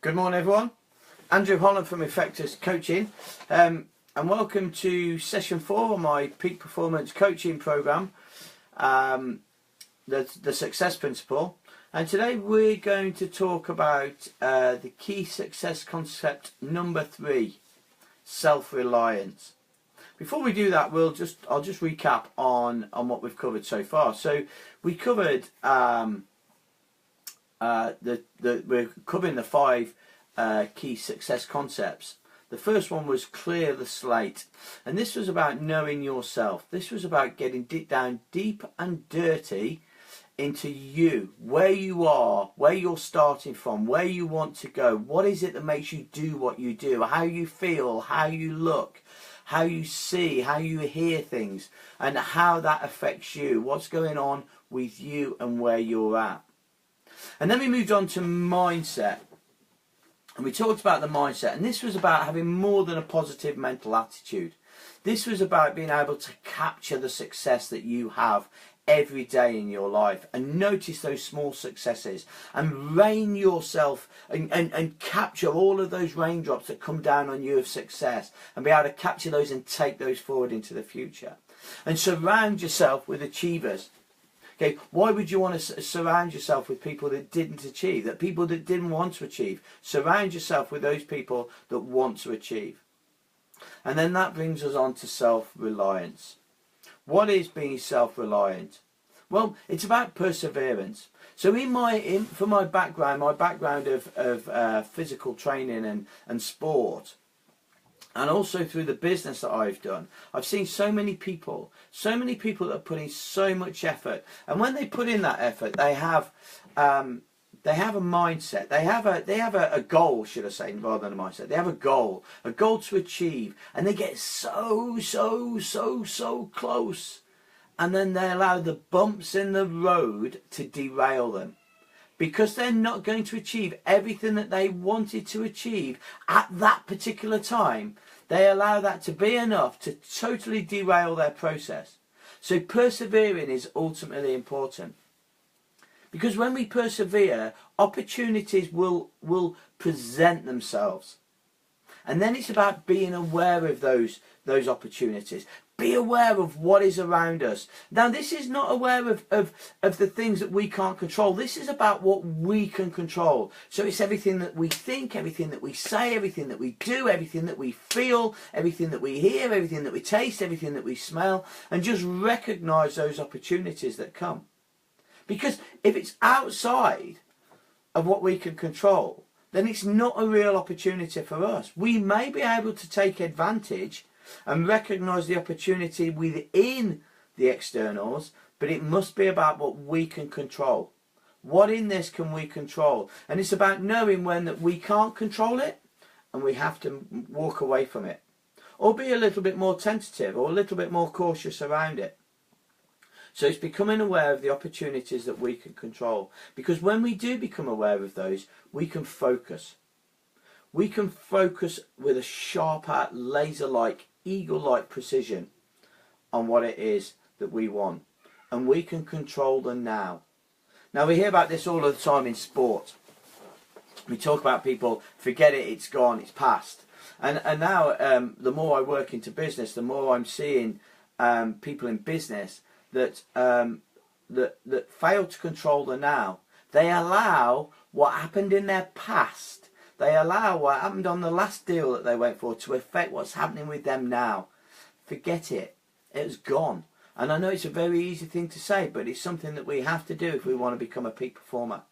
Good morning, everyone. Andrew Holland from Effectus Coaching, and welcome to session 4 of my peak performance coaching program, the success principle. And today we're going to talk about the key success concept number 3, self-reliance. Before we do that, I'll just recap on what we've covered so far. So we covered we're covering the 5 key success concepts. The first one was clear the slate, and this was about knowing yourself. This was about getting down deep and dirty into you, where you are, where you're starting from, where you want to go. What is it that makes you do what you do? How you feel, how you look, how you see, how you hear things, and how that affects you. What's going on with you and where you're at. And then we moved on to mindset. And we talked about the mindset, and this was about having more than a positive mental attitude. This was about being able to capture the success that you have every day in your life, and notice those small successes, and rain yourself and capture all of those raindrops that come down on you of success, and be able to capture those and take those forward into the future. And surround yourself with achievers. Okay, why would you want to surround yourself with people that didn't achieve, that people that didn't want to achieve? Surround yourself with those people that want to achieve. And then that brings us on to self-reliance. What is being self-reliant? Well, it's about perseverance. So for my background of physical training and sport, and also through the business that I've done, I've seen so many people that are putting so much effort, and when they put in that effort, they have a mindset. They have a goal, should I say, rather than a mindset. They have a goal to achieve, and they get so close, and then they allow the bumps in the road to derail them. Because they're not going to achieve everything that they wanted to achieve at that particular time, they allow that to be enough to totally derail their process. So persevering is ultimately important. Because when we persevere, opportunities will present themselves. And then it's about being aware of those opportunities. Be aware of what is around us. Now, this is not aware of the things that we can't control. This is about what we can control. So it's everything that we think, everything that we say, everything that we do, everything that we feel, everything that we hear, everything that we taste, everything that we smell, and just recognize those opportunities that come. Because if it's outside of what we can control, then it's not a real opportunity for us. We may be able to take advantage and recognise the opportunity within the externals, but it must be about what we can control. What in this can we control? And it's about knowing when that we can't control it and we have to walk away from it, or be a little bit more tentative or a little bit more cautious around it. So it's becoming aware of the opportunities that we can control, because when we do become aware of those, we can focus. We can focus with a sharp, laser-like, eagle-like precision on what it is that we want, and we can control the now. Now, we hear about this all the time in sport. We talk about people, forget it, it's gone, it's past. And now, the more I work into business, the more I'm seeing people in business that fail to control the now. They allow what happened in their past, they allow what happened on the last deal that they went for to affect what's happening with them now. Forget it. It's gone. And I know it's a very easy thing to say, but it's something that we have to do if we want to become a peak performer.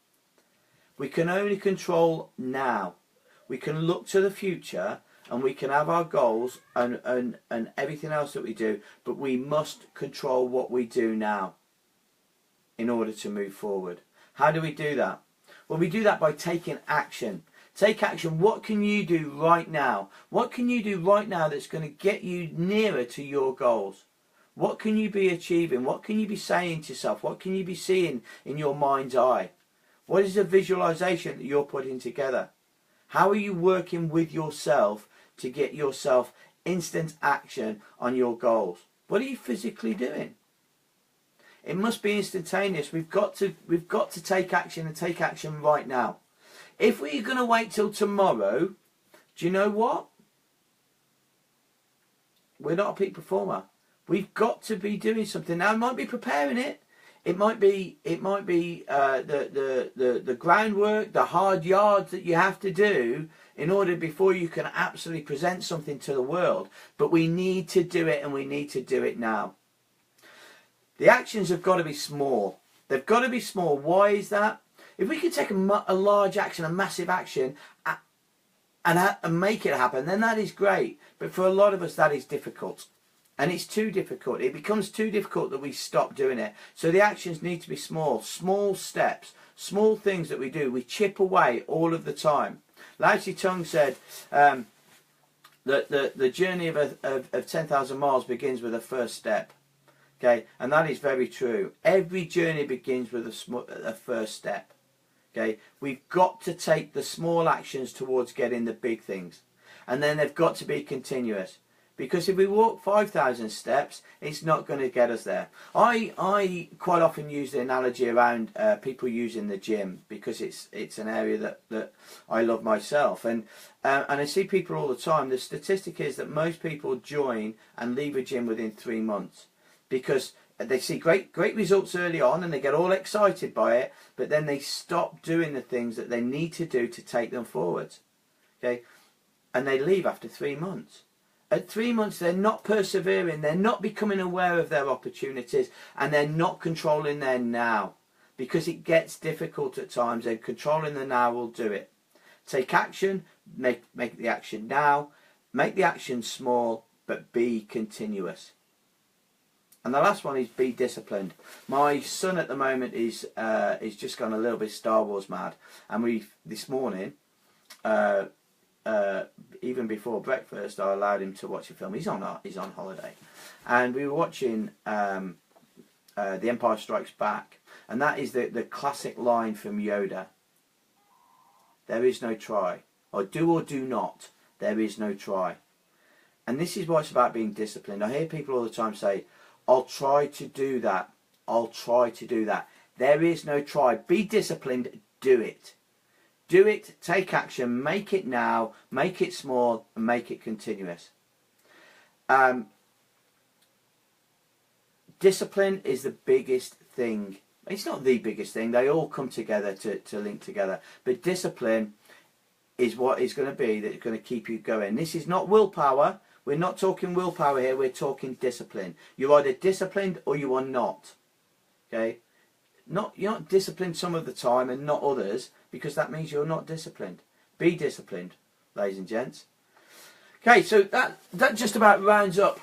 We can only control now. We can look to the future and we can have our goals and everything else that we do, but we must control what we do now in order to move forward. How do we do that? Well, we do that by taking action. Take action. What can you do right now? What can you do right now that's going to get you nearer to your goals? What can you be achieving? What can you be saying to yourself? What can you be seeing in your mind's eye? What is the visualization that you're putting together? How are you working with yourself to get yourself instant action on your goals? What are you physically doing? It must be instantaneous. We've got to take action, and take action right now. If we're going to wait till tomorrow, do you know what? We're not a peak performer. We've got to be doing something. Now, it might be preparing it. It might be the groundwork, the hard yards that you have to do in order before you can absolutely present something to the world. But we need to do it, and we need to do it now. The actions have got to be small. They've got to be small. Why is that? If we could take a large action, a massive action, and make it happen, then that is great. But for a lot of us, that is difficult. And it's too difficult. It becomes too difficult that we stop doing it. So the actions need to be small. Small steps. Small things that we do. We chip away all of the time. Lao Tzu Tung said that the journey of 10,000 miles begins with a first step. Okay, and that is very true. Every journey begins with a first step. Okay, we've got to take the small actions towards getting the big things. And then they've got to be continuous. Because if we walk 5,000 steps, it's not going to get us there. I quite often use the analogy around people using the gym, because it's an area that I love myself. And I see people all the time. The statistic is that most people join and leave a gym within 3 months. Because they see great results early on and they get all excited by it, but then they stop doing the things that they need to do to take them forwards. Okay, and they leave after 3 months. At 3 months, they're not persevering, they're not becoming aware of their opportunities, and they're not controlling their now. Because it gets difficult at times, and controlling the now will do it. Take action, make the action now, make the action small, but be continuous. And the last one is be disciplined. My son at the moment is just gone a little bit Star Wars mad, and this morning, even before breakfast, I allowed him to watch a film. He's on holiday, and we were watching The Empire Strikes Back, and that is the classic line from Yoda. There is no try, or do not. There is no try, and this is what it's about, being disciplined. I hear people all the time say, I'll try to do that. I'll try to do that. There is no try. Be disciplined. Do it. Do it. Take action. Make it now. Make it small. And make it continuous. Discipline is the biggest thing. It's not the biggest thing. They all come together to link together. But discipline is what is going to be that's going to keep you going. This is not willpower. We're not talking willpower here, we're talking discipline. You're either disciplined or you are not. Okay? You're not disciplined some of the time and not others, because that means you're not disciplined. Be disciplined, ladies and gents. Okay, so that just about rounds up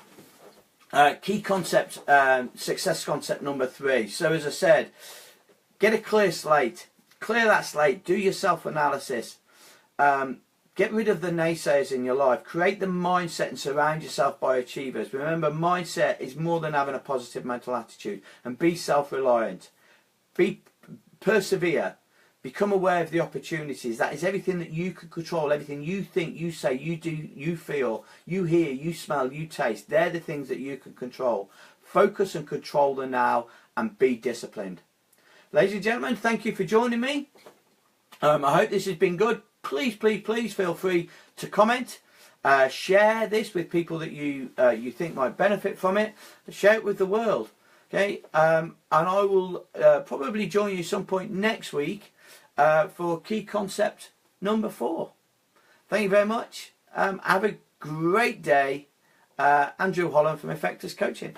key concept, success concept number 3. So as I said, get a clear slate. Clear that slate. Do your self-analysis. Get rid of the naysayers in your life. Create the mindset and surround yourself by achievers. Remember, mindset is more than having a positive mental attitude. And be self-reliant. Persevere. Become aware of the opportunities. That is everything that you can control. Everything you think, you say, you do, you feel, you hear, you smell, you taste. They're the things that you can control. Focus and control the now, and be disciplined. Ladies and gentlemen, thank you for joining me. I hope this has been good. Please, please, please feel free to comment. Share this with people that you think might benefit from it. Share it with the world. Okay, and I will probably join you some point next week for key concept number 4. Thank you very much. Have a great day. Andrew Holland from Effectus Coaching.